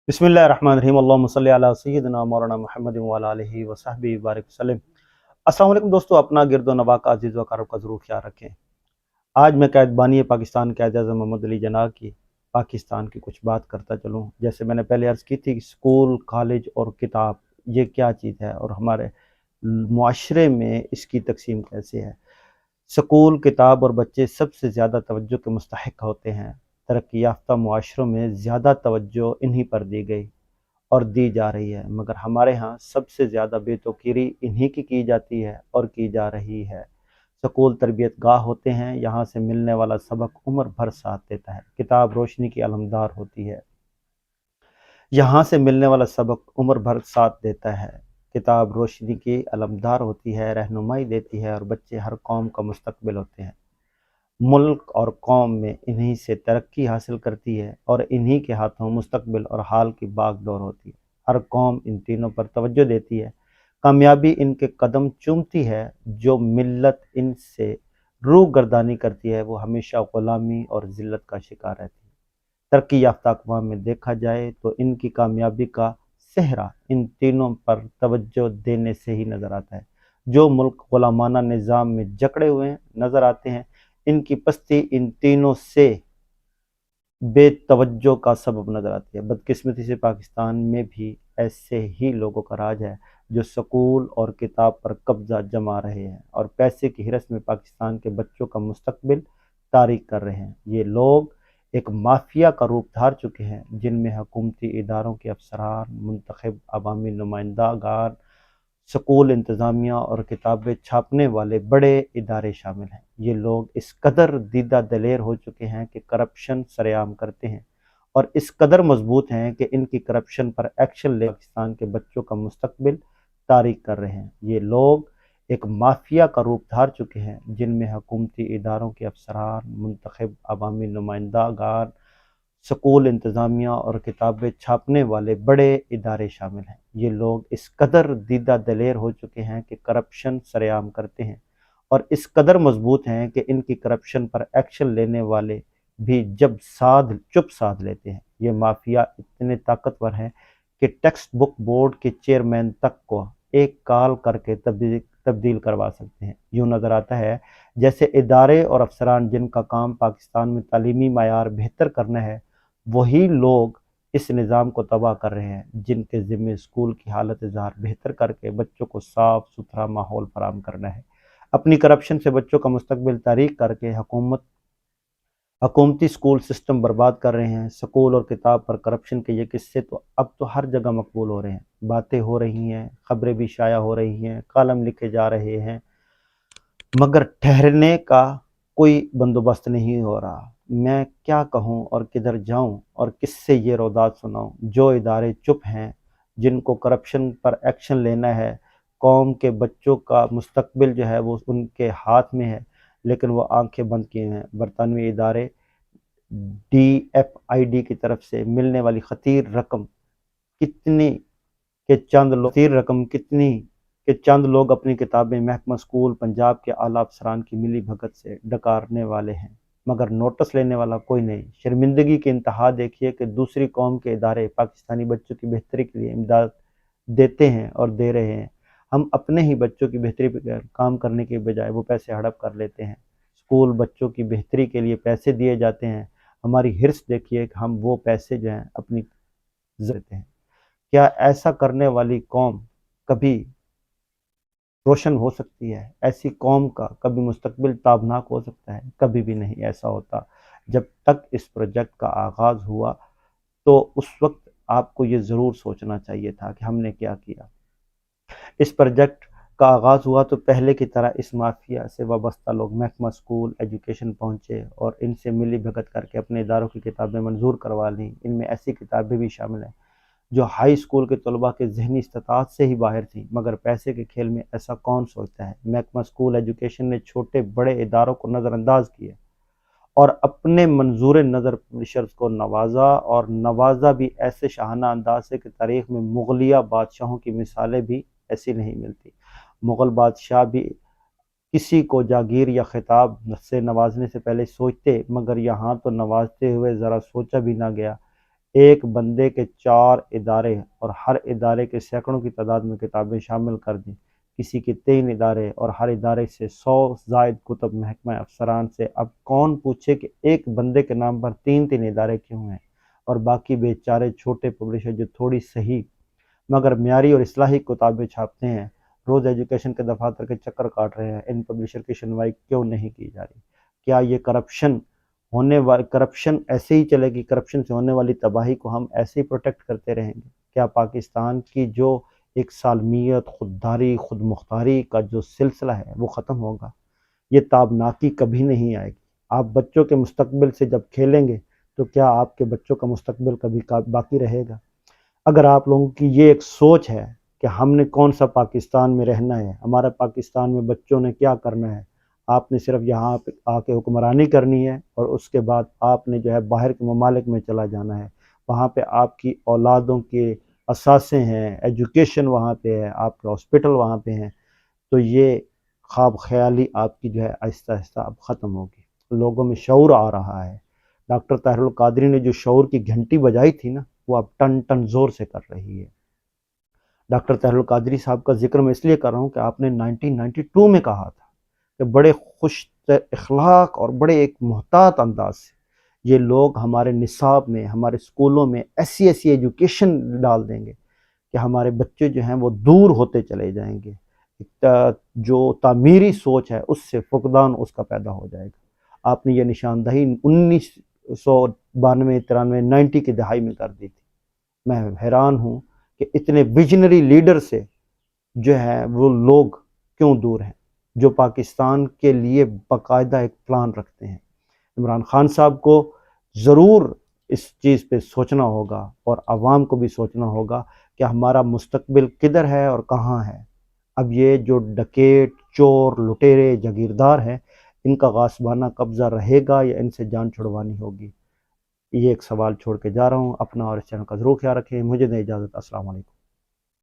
बिस्मिल्लाहिर्रहमानिर्रहीम अल्लाहुम्मा सल्ली अला सय्यिदिना मौलाना मुहम्मद व अला आलिहि व सहबिहि बारिक वसल्लम। अस्सलाम वालेकुम दोस्तों, अपना गिरदो नवा का अजीज़ व क़रीब का ज़रूर ख्याल रखें। आज मैं क़ायदबानी पाकिस्तान के कायद-ए-आज़म मोहम्मद अली जिन्नाह की पाकिस्तान की कुछ बात करता चलूँ। जैसे मैंने पहले अर्ज़ की थी कि स्कूल, कॉलेज और किताब ये क्या चीज़ है और हमारे मुआशरे में इसकी तक़सीम कैसे है। स्कूल, किताब और बच्चे सबसे ज़्यादा तवज्जो के मुस्तहिक़ होते हैं। तरक्की याफ़्ता मुआशरों में ज़्यादा तवज्जो इन्हीं पर दी गई और दी जा रही है, मगर हमारे यहाँ सबसे ज़्यादा बेतौकीरी इन्हीं की जाती है और की जा रही है। स्कूल तरबियत गाह होते हैं, यहाँ से मिलने वाला सबक उम्र भर साथ देता है। किताब रोशनी की अलमदार होती है, यहाँ से मिलने वाला सबक उम्र भर साथ देता है। किताब रोशनी की अलमदार होती है, रहनुमाई देती है और बच्चे हर कौम का मुस्तकबिल होते हैं। मुल्क और कौम में इन्हीं से तरक्की हासिल करती है और इन्हीं के हाथों मुस्तकबिल और हाल की बागडोर होती है। हर कौम इन तीनों पर तवज्जो देती है, कामयाबी इनके कदम चूमती है। जो मिल्लत इनसे रूह गर्दानी करती है वो हमेशा ग़ुलामी और ज़िल्लत का शिकार रहती है। तरक्की याफ्ता अक़वाम में देखा जाए तो इनकी कामयाबी का सेहरा इन तीनों पर तवज्जो देने से ही नज़र आता है। जो मुल्क ग़ुलामाना निज़ाम में जकड़े हुए नज़र आते हैं, इनकी पस्ती इन तीनों से बेतवज्जो का सबब नज़र आती है। बदकिस्मती से पाकिस्तान में भी ऐसे ही लोगों का राज है जो स्कूल और किताब पर कब्ज़ा जमा रहे हैं और पैसे की हिरस में पाकिस्तान के बच्चों का मुस्तकबिल तारीक कर रहे हैं। ये लोग एक माफिया का रूप धार चुके हैं, जिनमें हुकूमती इदारों के अफसरान, मुंतखब अवामी नुमाइंदागान, स्कूल इंतज़ामिया और किताबें छापने वाले बड़े इदारे शामिल हैं। ये लोग इस कदर दीदा दलेर हो चुके हैं कि करप्शन सरेआम करते हैं और इस कदर मजबूत हैं कि इनकी करप्शन पर एक्शन ले पाकिस्तान के बच्चों का मुस्तकबिल तारीक कर रहे हैं। ये लोग एक माफिया का रूप धार चुके हैं, जिनमें हुकूमती इदारों के अफसरान, मुंतखब अवामी नुमाइंदागान, स्कूल इंतज़ामिया और किताबें छापने वाले बड़े इदारे शामिल हैं। ये लोग इस कदर दीदा दलेर हो चुके हैं कि करप्शन सरेआम करते हैं और इस कदर मजबूत हैं कि इनकी करप्शन पर एक्शन लेने वाले भी जब चुप साध लेते हैं। ये माफिया इतने ताकतवर हैं कि टेक्स्ट बुक बोर्ड के चेयरमैन तक को एक कॉल करके तब्दील करवा सकते हैं। यूँ नज़र आता है जैसे इदारे और अफसरान जिनका काम पाकिस्तान में तालीमी मायार बेहतर करना है, वही लोग इस निज़ाम को तबाह कर रहे हैं, जिनके ज़िम्मे स्कूल की हालत ज़ाहिर बेहतर करके बच्चों को साफ़ सुथरा माहौल फराहम करना है। अपनी करप्शन से बच्चों का मुस्तकबिल तारीक करके हुकूमती स्कूल सिस्टम बर्बाद कर रहे हैं। स्कूल और किताब पर करप्शन के ये किस्से तो अब तो हर जगह मकबूल हो रहे हैं। बातें हो रही हैं, खबरें भी शाया हो रही हैं, कॉलम लिखे जा रहे हैं, मगर ठहरने का कोई बंदोबस्त नहीं हो रहा। मैं क्या कहूँ और किधर जाऊँ और किससे ये रोदात सुनाऊँ। जो इदारे चुप हैं, जिनको करप्शन पर एक्शन लेना है, कौम के बच्चों का मुस्तकबिल जो है वो उनके हाथ में है, लेकिन वो आंखें बंद किए हैं। बरतानवी इदारे DFID की तरफ से मिलने वाली खतीर रकम कितनी कि चंद लोग अपनी किताबें महकमा स्कूल पंजाब के आला अफसरान की मिली भगत से डकारने वाले हैं, मगर नोटिस लेने वाला कोई नहीं। शर्मिंदगी की इंतहा देखिए कि दूसरी कौम के इदारे पाकिस्तानी बच्चों की बेहतरी के लिए इमदाद देते हैं और दे रहे हैं। हम अपने ही बच्चों की बेहतरी पर काम करने के बजाय वो पैसे हड़प कर लेते हैं। स्कूल बच्चों की बेहतरी के लिए पैसे दिए जाते हैं, हमारी हिर्स देखिए कि हम वो पैसे जो हैं अपनी देते हैं। क्या ऐसा करने वाली कौम कभी रोशन हो सकती है? ऐसी कौम का कभी मुस्तकबिल ताबनाक हो सकता है? कभी भी नहीं ऐसा होता। जब तक इस प्रोजेक्ट का आगाज़ हुआ तो उस वक्त आपको ये ज़रूर सोचना चाहिए था कि हमने क्या किया। इस प्रोजेक्ट का आगाज़ हुआ तो पहले की तरह इस माफिया से वाबस्ता लोग महकमा स्कूल एजुकेशन पहुँचे और इनसे मिली भगत करके अपने इदारों की किताबें मंजूर करवा लीं। इनमें ऐसी किताबें भी शामिल हैं जो हाई स्कूल के तलबा के ज़हनी इस्तात से ही बाहर थी, मगर पैसे के खेल में ऐसा कौन सोचता है। महकमा स्कूल एजुकेशन ने छोटे बड़े इदारों को नज़रअंदाज किया और अपने मंजूर नज़र पब्लिशर्स को नवाजा, और नवाजा भी ऐसे शाहाना अंदाज से कि तारीख़ में मुग़लिया बादशाहों की मिसालें भी ऐसी नहीं मिलती। मुग़ल बादशाह भी किसी को जागीर या खिताब से नवाजने से पहले सोचते, मगर यहाँ तो नवाजते हुए ज़रा सोचा भी ना गया। ایک بندے کے 4 ادارے اور ہر ادارے کے سینکڑوں کی تعداد میں کتابیں شامل کر دیں، کسی کے 3 ادارے اور ہر ادارے سے 100 زائد کتب محکمہ افسران سے، اب کون پوچھے کہ ایک بندے کے نام پر 3 ادارے کیوں ہیں، اور باقی بیچارے چھوٹے پبلشر جو تھوڑی صحیح مگر معیاری اور اصلاحی کتابیں چھاپتے ہیں، روز ایجوکیشن کے دفاتر کے چکر کاٹ رہے ہیں، ان پبلشر کی سنوائی کیوں نہیں کی جا رہی؟ کیا یہ کرپشن ایسے ہی چلے گی؟ کرپشن سے ہونے والی تباہی کو ہم ایسے ہی پروٹیکٹ کرتے رہیں گے؟ کیا پاکستان کی جو ایک سالمیت، خودداری، خود مختاری کا جو سلسلہ ہے وہ ختم ہوگا؟ یہ تابناکی کبھی نہیں آئے گی۔ آپ بچوں کے مستقبل سے جب کھیلیں گے تو کیا آپ کے بچوں کا مستقبل کبھی باقی رہے گا؟ اگر آپ لوگوں کی یہ ایک سوچ ہے کہ ہم نے کون سا پاکستان میں رہنا ہے، ہمارا پاکستان میں بچوں نے کیا کرنا ہے، آپ نے صرف یہاں پہ آ کے حکمرانی کرنی ہے اور اس کے بعد آپ نے جو ہے باہر کے ممالک میں چلا جانا ہے، وہاں پہ آپ کی اولادوں کے اثاثے ہیں، ایجوکیشن وہاں پہ ہے، آپ کے ہاسپٹل وہاں پہ ہیں، تو یہ خواب خیالی آپ کی جو ہے آہستہ آہستہ اب ختم ہوگی۔ لوگوں میں شعور آ رہا ہے۔ ڈاکٹر طاہر القادری نے جو شعور کی گھنٹی بجائی تھی نا، وہ اب ٹن ٹن زور سے کر رہی ہے۔ ڈاکٹر طاہر القادری صاحب کا ذکر میں اس لیے کر رہا ہوں کہ آپ نے 1992 میں کہا تھا کہ بڑے خوش اخلاق اور بڑے ایک محتاط انداز سے یہ لوگ ہمارے نصاب میں، ہمارے اسکولوں میں ایسی ایجوکیشن ڈال دیں گے کہ ہمارے بچے جو ہیں وہ دور ہوتے چلے جائیں گے، جو تعمیری سوچ ہے اس سے فقدان اس کا پیدا ہو جائے گا۔ آپ نے یہ نشاندہی 1992، 93، 90 کی دہائی میں کر دی تھی۔ میں حیران ہوں کہ اتنے ویژنری لیڈر سے جو ہے وہ لوگ کیوں دور ہیں، جو پاکستان کے لیے باقاعدہ ایک پلان رکھتے ہیں۔ عمران خان صاحب کو ضرور اس چیز پہ سوچنا ہوگا اور عوام کو بھی سوچنا ہوگا کہ ہمارا مستقبل کدھر ہے اور کہاں ہے۔ اب یہ جو ڈکیٹ، چور، لٹیرے، جاگیردار ہیں، ان کا غاصبانہ قبضہ رہے گا یا ان سے جان چھڑوانی ہوگی؟ یہ ایک سوال چھوڑ کے جا رہا ہوں۔ اپنا اور اس چینل کا ضرور خیال رکھیں۔ مجھے دیں اجازت۔ السلام علیکم۔